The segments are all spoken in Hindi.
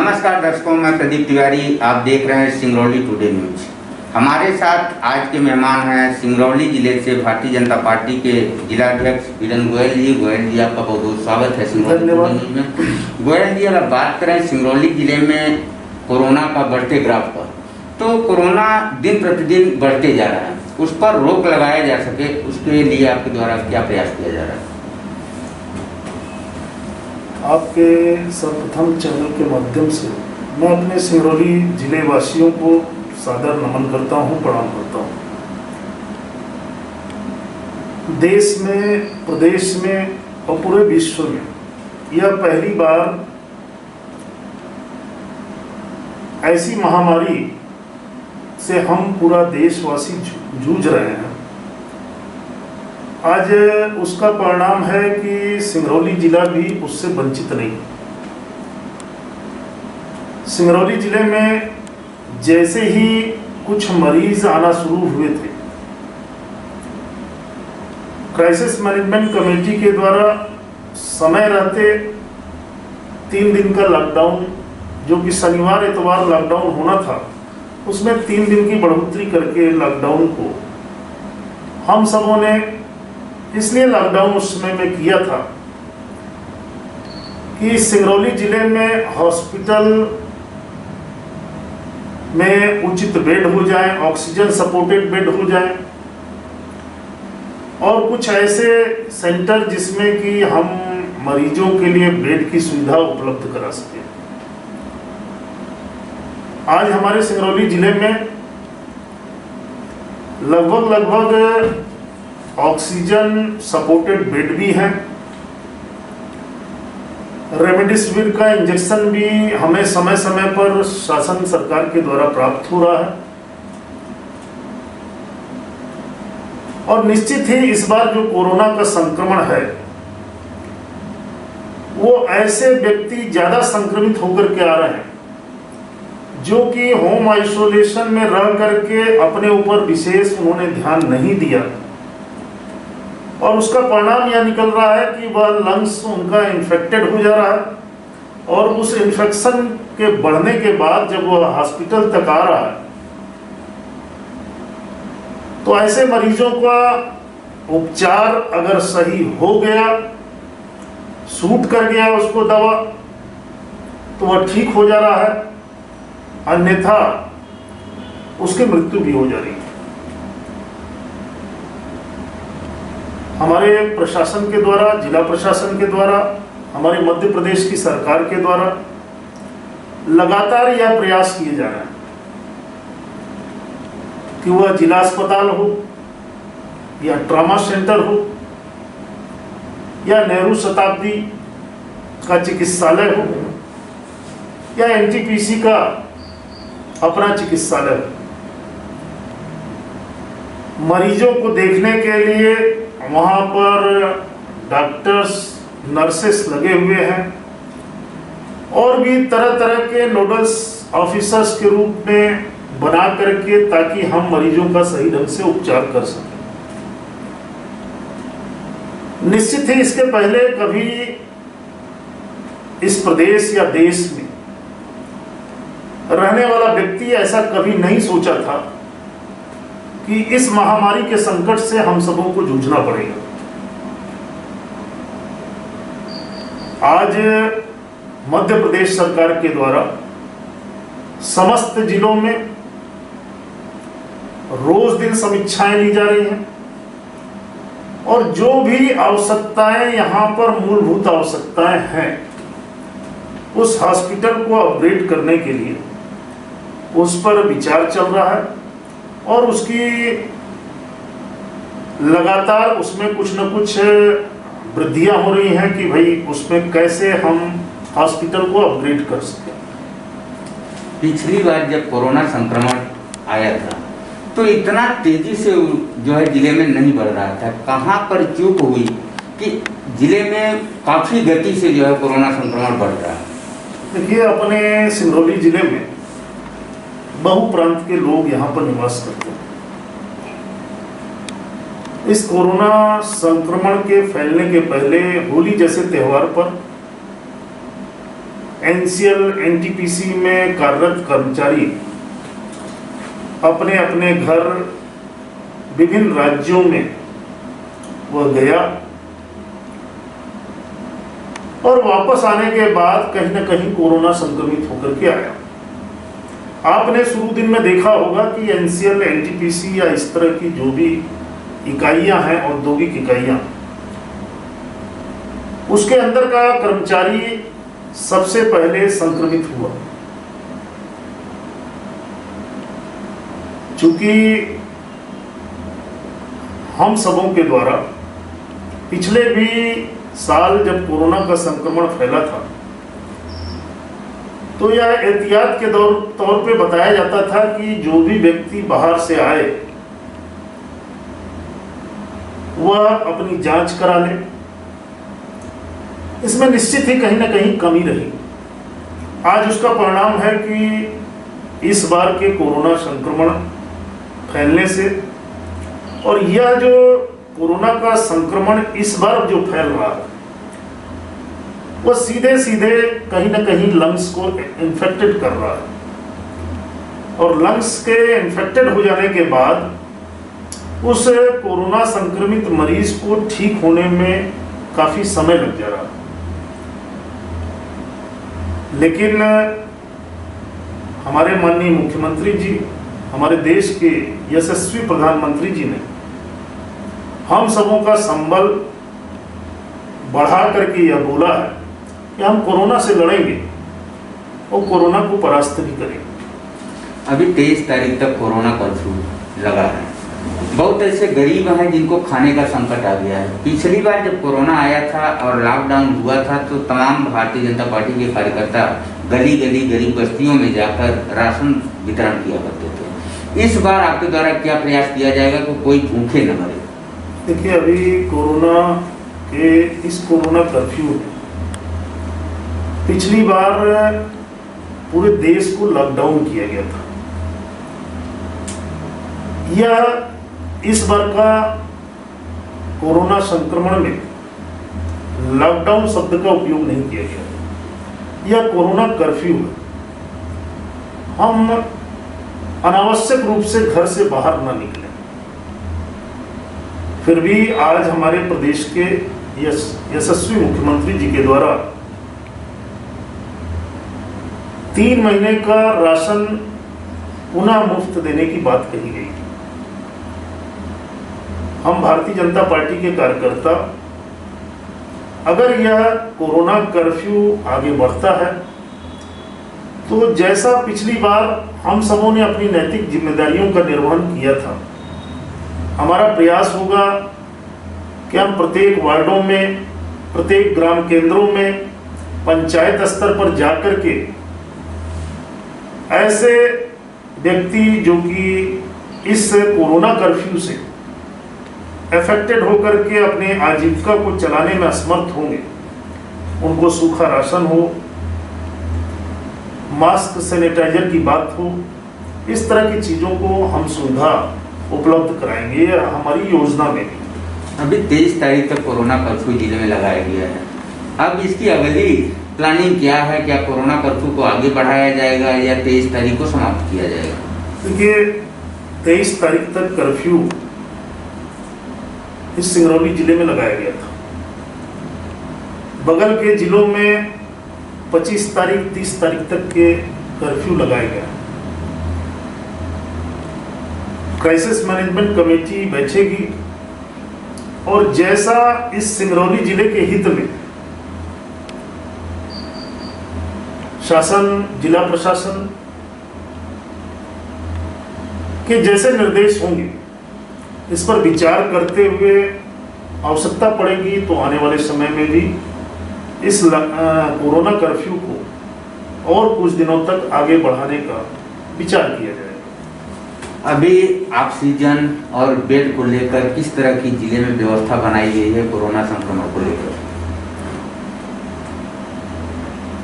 नमस्कार दर्शकों, मैं प्रदीप तिवारी। आप देख रहे हैं सिंगरौली टुडे न्यूज। हमारे साथ आज के मेहमान हैं सिंगरौली जिले से भारतीय जनता पार्टी के जिलाध्यक्ष वीरेंद्र गोयल जी। गोयल जी, आपका बहुत बहुत स्वागत है सिंगरौली टुडे न्यूज में। गोयल जी, अगर बात करें सिंगरौली जिले में कोरोना का बढ़ते ग्राफ पर, तो कोरोना दिन प्रतिदिन बढ़ते जा रहा है, उस पर रोक लगाया जा सके उसके लिए आपके द्वारा क्या प्रयास किया जा रहा है? आपके सर्वप्रथम चैनल के माध्यम से मैं अपने सिंगरौली जिले वासियों को सादर नमन करता हूं, प्रणाम करता हूं। देश में, प्रदेश में और पूरे विश्व में यह पहली बार ऐसी महामारी से हम पूरा देशवासी जूझ रहे हैं। आज उसका परिणाम है कि सिंगरौली जिला भी उससे वंचित नहीं। सिंगरौली जिले में जैसे ही कुछ मरीज आना शुरू हुए थे, क्राइसिस मैनेजमेंट कमेटी के द्वारा समय रहते 3 दिन का लॉकडाउन, जो कि शनिवार इतवार लॉकडाउन होना था, उसमें 3 दिन की बढ़ोतरी करके लॉकडाउन को हम सबों ने इसलिए लॉकडाउन उस समय में किया था कि सिंगरौली जिले में हॉस्पिटल में उचित बेड हो जाए, ऑक्सीजन सपोर्टेड बेड हो जाए और कुछ ऐसे सेंटर जिसमें कि हम मरीजों के लिए बेड की सुविधा उपलब्ध करा सके। आज हमारे सिंगरौली जिले में लगभग ऑक्सीजन सपोर्टेड बेड भी है। रेमडेसिविर का इंजेक्शन भी हमें समय समय पर शासन सरकार के द्वारा प्राप्त हो रहा है। और निश्चित ही इस बार जो कोरोना का संक्रमण है, वो ऐसे व्यक्ति ज्यादा संक्रमित होकर के आ रहे हैं जो कि होम आइसोलेशन में रह करके अपने ऊपर विशेष उन्होंने ध्यान नहीं दिया, और उसका परिणाम यह निकल रहा है कि वह लंग्स उनका इन्फेक्टेड हो जा रहा है और उस इन्फेक्शन के बढ़ने के बाद जब वह हॉस्पिटल तक आ रहा है, तो ऐसे मरीजों का उपचार अगर सही हो गया, सूट कर गया उसको दवा, तो वह ठीक हो जा रहा है, अन्यथा उसकी मृत्यु भी हो जा रही है। हमारे प्रशासन के द्वारा, जिला प्रशासन के द्वारा, हमारे मध्य प्रदेश की सरकार के द्वारा लगातार यह प्रयास किए जा रहे हैं कि वह जिला अस्पताल हो या ट्रॉमा सेंटर हो या नेहरू शताब्दी का चिकित्सालय हो या एनटीपीसी का अपना चिकित्सालय हो, मरीजों को देखने के लिए वहाँ पर डॉक्टर्स, नर्सेस लगे हुए हैं और भी तरह तरह के नोडल्स ऑफिसर्स के रूप में बना करके, ताकि हम मरीजों का सही ढंग से उपचार कर सकें। निश्चित ही इसके पहले कभी इस प्रदेश या देश में रहने वाला व्यक्ति ऐसा कभी नहीं सोचा था कि इस महामारी के संकट से हम सबों को जूझना पड़ेगा। आज मध्य प्रदेश सरकार के द्वारा समस्त जिलों में रोज दिन समीक्षाएं ली जा रही हैं और जो भी आवश्यकताएं यहाँ पर मूलभूत आवश्यकताएं हैं, उस हॉस्पिटल को अपग्रेड करने के लिए उस पर विचार चल रहा है और उसकी लगातार उसमें कुछ न कुछ वृद्धियां हो रही हैं कि भाई उसमें कैसे हम हॉस्पिटल को अपग्रेड कर सकें। पिछली बार जब कोरोना संक्रमण आया था तो इतना तेजी से जो है जिले में नहीं बढ़ रहा था। कहाँ पर चूक हुई कि जिले में काफी गति से जो है कोरोना संक्रमण बढ़ रहा है? देखिए, अपने सिंगरौली जिले में बहु प्रांत के लोग यहाँ पर निवास करते हैं। इस कोरोना संक्रमण के फैलने के पहले होली जैसे त्योहार पर एनसीएल एनटीपीसी में कार्यरत कर्मचारी अपने अपने घर विभिन्न राज्यों में वह गया और वापस आने के बाद कहीं ना कहीं कोरोना संक्रमित होकर के आया। आपने शुरू दिन में देखा होगा कि एनसीएल एनटीपीसी या इस तरह की जो भी इकाइयां हैं, औद्योगिक इकाइयां, उसके अंदर का कर्मचारी सबसे पहले संक्रमित हुआ। चूंकि हम सबों के द्वारा पिछले भी साल जब कोरोना का संक्रमण फैला था तो यह एहतियात के तौर पे बताया जाता था कि जो भी व्यक्ति बाहर से आए वह अपनी जांच करा ले। इसमें निश्चित ही कहीं ना कहीं कमी रही। आज उसका परिणाम है कि इस बार के कोरोना संक्रमण फैलने से, और यह जो कोरोना का संक्रमण इस बार जो फैल रहा है वह सीधे सीधे कहीं ना कहीं लंग्स को इन्फेक्टेड कर रहा है, और लंग्स के इन्फेक्टेड हो जाने के बाद उस कोरोना संक्रमित मरीज को ठीक होने में काफी समय लग जा रहा है। लेकिन हमारे माननीय मुख्यमंत्री जी, हमारे देश के यशस्वी प्रधानमंत्री जी ने हम सबों का संबल बढ़ा करके यह बोला है कि हम कोरोना से लड़ेंगे और कोरोना को परास्त भी करेंगे। अभी 23 तारीख तक कोरोना कर्फ्यू लगा है। बहुत ऐसे गरीब हैं जिनको खाने का संकट आ गया है। पिछली बार जब कोरोना आया था और लॉकडाउन हुआ था तो तमाम भारतीय जनता पार्टी के कार्यकर्ता गली गली गरीब बस्तियों में जाकर राशन वितरण किया करते थे। इस बार आपके द्वारा क्या प्रयास किया जाएगा कि कोई भूखे न मरे? देखिए, अभी कोरोना के इस कोरोना कर्फ्यू में पिछली बार पूरे देश को लॉकडाउन किया गया था। यह इस बार का कोरोना संक्रमण में लॉकडाउन शब्द का उपयोग नहीं किया गया। यह कोरोना कर्फ्यू है। हम अनावश्यक रूप से घर से बाहर न निकलें। फिर भी आज हमारे प्रदेश के यशस्वी मुख्यमंत्री जी के द्वारा 3 महीने का राशन पुनः मुफ्त देने की बात कही गई। हम भारतीय जनता पार्टी के कार्यकर्ता, अगर यह कोरोना कर्फ्यू आगे बढ़ता है तो जैसा पिछली बार हम सबों ने अपनी नैतिक जिम्मेदारियों का निर्वहन किया था, हमारा प्रयास होगा कि हम प्रत्येक वार्डों में, प्रत्येक ग्राम केंद्रों में, पंचायत स्तर पर जाकर के ऐसे व्यक्ति जो कि इस कोरोना कर्फ्यू से अफेक्टेड होकर के अपने आजीविका को चलाने में असमर्थ होंगे, उनको सूखा राशन हो, मास्क, सैनिटाइजर की बात हो, इस तरह की चीजों को हम सुविधा उपलब्ध कराएंगे हमारी योजना में। अभी 23 तारीख तक कोरोना कर्फ्यू जिले में लगाया गया है। अब इसकी अगली प्लानिंग क्या है? क्या कोरोना कर्फ्यू को आगे बढ़ाया जाएगा या 23 तारीख को समाप्त किया जाएगा? देखिए, 23 तारीख तक कर्फ्यू इस सिंगरौली जिले में लगाया गया था। बगल के जिलों में 25 तारीख 30 तारीख तक के कर्फ्यू लगाया गया। क्राइसिस मैनेजमेंट कमेटी बैठेगी और जैसा इस सिंगरौली जिले के हित में शासन, जिला प्रशासन के जैसे निर्देश होंगे, इस पर विचार करते हुए आवश्यकता पड़ेगी तो आने वाले समय में भी इस कोरोना कर्फ्यू को और कुछ दिनों तक आगे बढ़ाने का विचार किया जाएगा। अभी ऑक्सीजन और बेड को लेकर किस तरह की जिले में व्यवस्था बनाई गई है कोरोना संक्रमण को लेकर?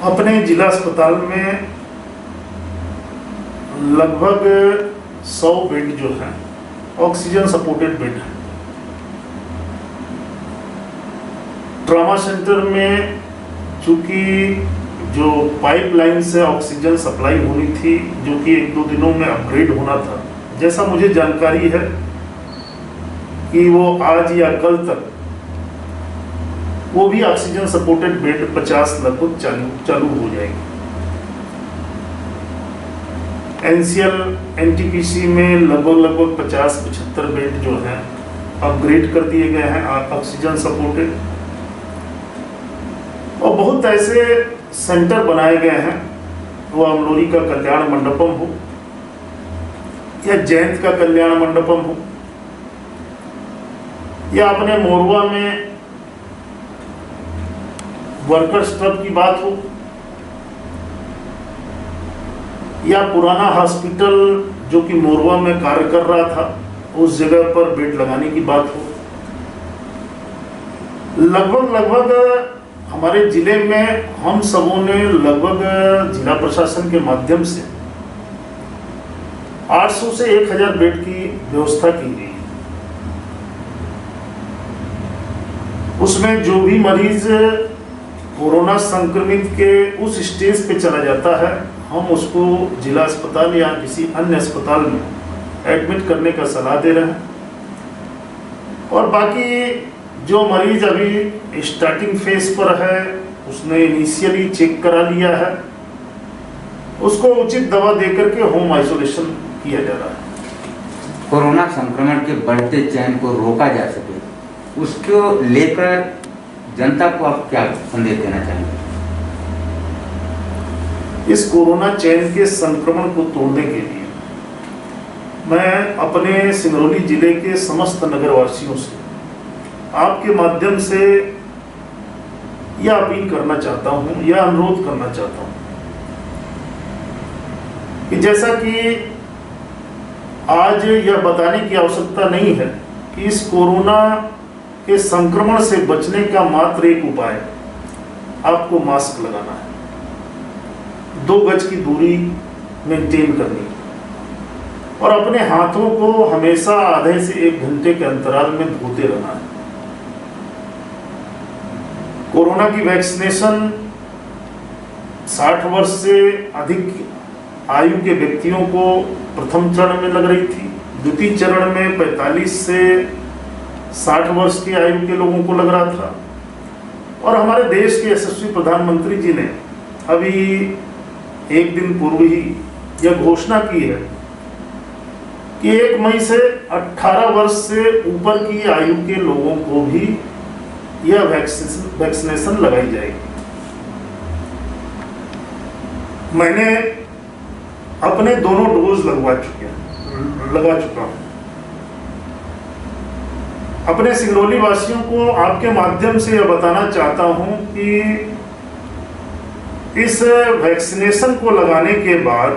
अपने जिला अस्पताल में लगभग 100 बेड जो हैं ऑक्सीजन सपोर्टेड बेड है। ट्रॉमा सेंटर में चूंकि जो पाइपलाइन से ऑक्सीजन सप्लाई होनी थी, जो कि 1-2 दिनों में अपग्रेड होना था, जैसा मुझे जानकारी है कि वो आज या कल तक वो भी ऑक्सीजन सपोर्टेड बेड 50 लगभग चालू हो जाएगी। एनसीएल एनटीपीसी में लगभग 50-75 बेड जो हैं अपग्रेड कर दिए गए हैं ऑक्सीजन सपोर्टेड, और बहुत ऐसे सेंटर बनाए गए हैं, वो अमलोरी का कल्याण मंडपम हो या जयंत का कल्याण मंडपम हो, या अपने मोरवा में वर्कर्स क्लब की बात हो, या पुराना हॉस्पिटल जो कि मोरवा में कार्य कर रहा था उस जगह पर बेड लगाने की बात हो। लगभग हमारे जिले में हम सबों ने लगभग जिला प्रशासन के माध्यम से 800 से 1000 बेड की व्यवस्था की गई। उसमें जो भी मरीज कोरोना संक्रमित के उस स्टेज पे चला जाता है, हम उसको जिला अस्पताल या किसी अन्य अस्पताल में एडमिट करने का सलाह दे रहे हैं। और बाकी जो मरीज अभी स्टार्टिंग फेज पर है, उसने इनिशियली चेक करा लिया है, उसको उचित दवा देकर के होम आइसोलेशन किया जा रहा है। कोरोना संक्रमण के बढ़ते चैन को रोका जा सके, उसको लेकर जनता को आप क्या संदेश देना चाहेंगे? इस कोरोना चैन के संक्रमण को तोड़ने के लिए मैं अपने सिंगरौली जिले के समस्त नगरवासियों से आपके माध्यम से यह अपील करना चाहता हूं, यह अनुरोध करना चाहता हूं कि जैसा कि आज यह बताने की आवश्यकता नहीं है कि इस कोरोना के संक्रमण से बचने का मात्र एक उपाय आपको मास्क लगाना है, 2 गज की दूरी मेंटेन करनी और अपने हाथों को हमेशा आधे से 1 घंटे के अंतराल में धोते रहना है। कोरोना की वैक्सीनेशन 60 वर्ष से अधिक आयु के व्यक्तियों को प्रथम चरण में लग रही थी, द्वितीय चरण में 45 से 60 वर्ष की आयु के लोगों को लग रहा था। और हमारे देश के यशस्वी प्रधानमंत्री जी ने अभी 1 दिन पूर्व ही यह घोषणा की है कि 1 मई से 18 वर्ष से ऊपर की आयु के लोगों को भी यह वैक्सीनेशन लगाई जाएगी। मैंने अपने दोनों डोज लगा चुका हूं। अपने सिंगरौली वासियों को आपके माध्यम से यह बताना चाहता हूं कि इस वैक्सीनेशन को लगाने के बाद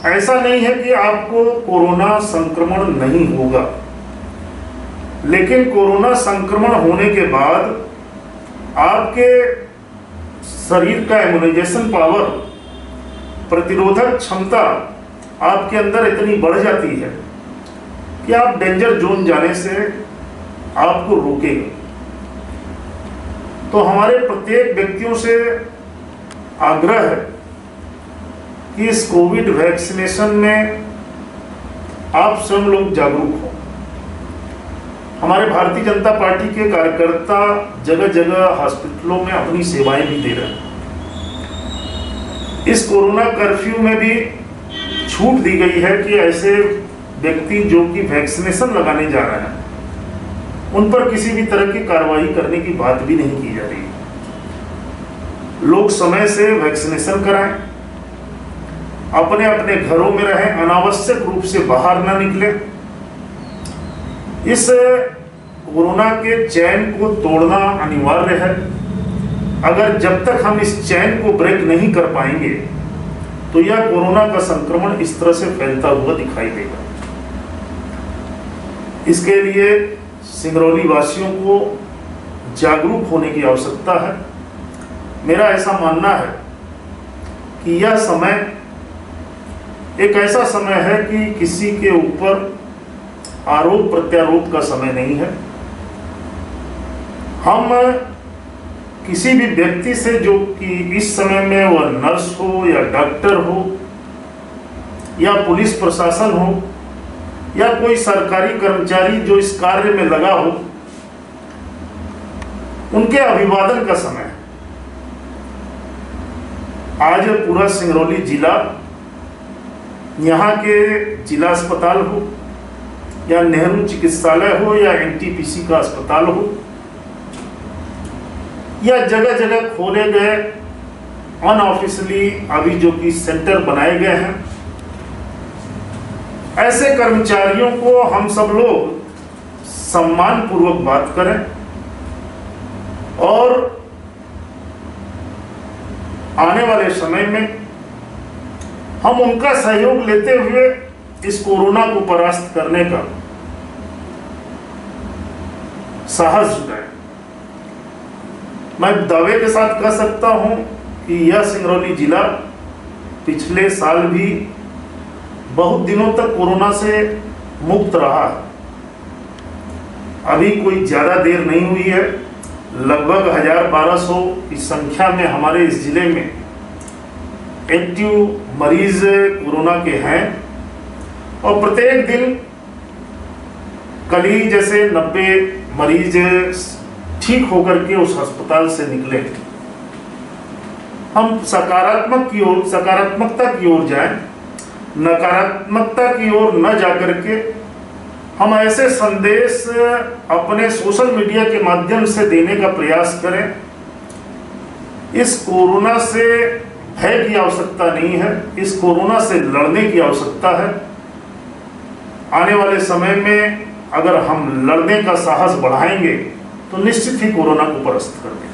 ऐसा नहीं है कि आपको कोरोना संक्रमण नहीं होगा, लेकिन कोरोना संक्रमण होने के बाद आपके शरीर का इम्यूनाइजेशन पावर, प्रतिरोधक क्षमता आपके अंदर इतनी बढ़ जाती है कि आप डेंजर जोन जाने से आपको रोकेगा। तो हमारे प्रत्येक व्यक्तियों से आग्रह है कि इस कोविड वैक्सीनेशन में आप स्वयं लोग जागरूक हो। हमारे भारतीय जनता पार्टी के कार्यकर्ता जगह जगह हॉस्पिटलों में अपनी सेवाएं भी दे रहे हैं। इस कोरोना कर्फ्यू में भी छूट दी गई है कि ऐसे व्यक्ति जो कि वैक्सीनेशन लगाने जा रहे हैं उन पर किसी भी तरह की कार्रवाई करने की बात भी नहीं की जा रही। लोग समय से वैक्सीनेशन कराएं, अपने अपने घरों में रहें, अनावश्यक रूप से बाहर ना निकलें। इस कोरोना के चैन को तोड़ना अनिवार्य है। अगर जब तक हम इस चैन को ब्रेक नहीं कर पाएंगे तो यह कोरोना का संक्रमण इस तरह से फैलता हुआ दिखाई देगा। इसके लिए सिंगरौली वासियों को जागरूक होने की आवश्यकता है। मेरा ऐसा मानना है कि यह समय एक ऐसा समय है कि किसी के ऊपर आरोप प्रत्यारोप का समय नहीं है। हम किसी भी व्यक्ति से जो कि इस समय में वह नर्स हो या डॉक्टर हो या पुलिस प्रशासन हो या कोई सरकारी कर्मचारी जो इस कार्य में लगा हो, उनके अभिवादन का समय है। आज पूरा सिंगरौली जिला, यहाँ के जिला अस्पताल हो या नेहरू चिकित्सालय हो या एनटीपीसी का अस्पताल हो या जगह जगह खोले गए अनऑफिशियली अभी जो कि सेंटर बनाए गए हैं, ऐसे कर्मचारियों को हम सब लोग सम्मान पूर्वक बात करें और आने वाले समय में हम उनका सहयोग लेते हुए इस कोरोना को परास्त करने का साहस जुटाएं। मैं दावे के साथ कह सकता हूं कि यह सिंगरौली जिला पिछले साल भी बहुत दिनों तक कोरोना से मुक्त रहा है। अभी कोई ज़्यादा देर नहीं हुई है, लगभग 1000-1200 की संख्या में हमारे इस जिले में एक्टिव मरीज कोरोना के हैं और प्रत्येक दिन कल ही जैसे 90 मरीज ठीक होकर के उस अस्पताल से निकले। हम सकारात्मकता की ओर जाएं, नकारात्मकता की ओर न जाकर के हम ऐसे संदेश अपने सोशल मीडिया के माध्यम से देने का प्रयास करें। इस कोरोना से भय की आवश्यकता नहीं है, इस कोरोना से लड़ने की आवश्यकता है। आने वाले समय में अगर हम लड़ने का साहस बढ़ाएंगे तो निश्चित ही कोरोना को परास्त कर देंगे।